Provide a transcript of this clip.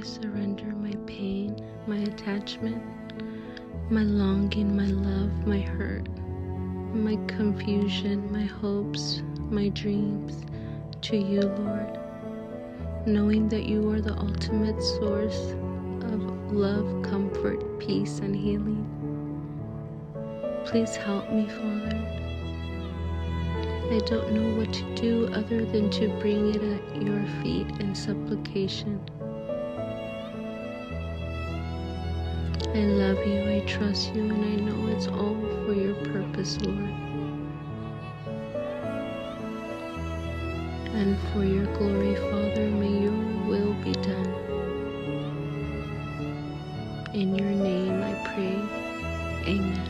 surrender my pain, my attachment, my longing, my love, my hurt, my confusion, my hopes, my dreams to you, Lord, knowing that you are the ultimate source of love, comfort, peace, and healing. Please help me, Father. I don't know what to do other than to bring it at your feet in supplication. I love you, I trust you, and I know it's all for your purpose, Lord. And for your glory, Father, may your will be done. In your name I pray. Amen.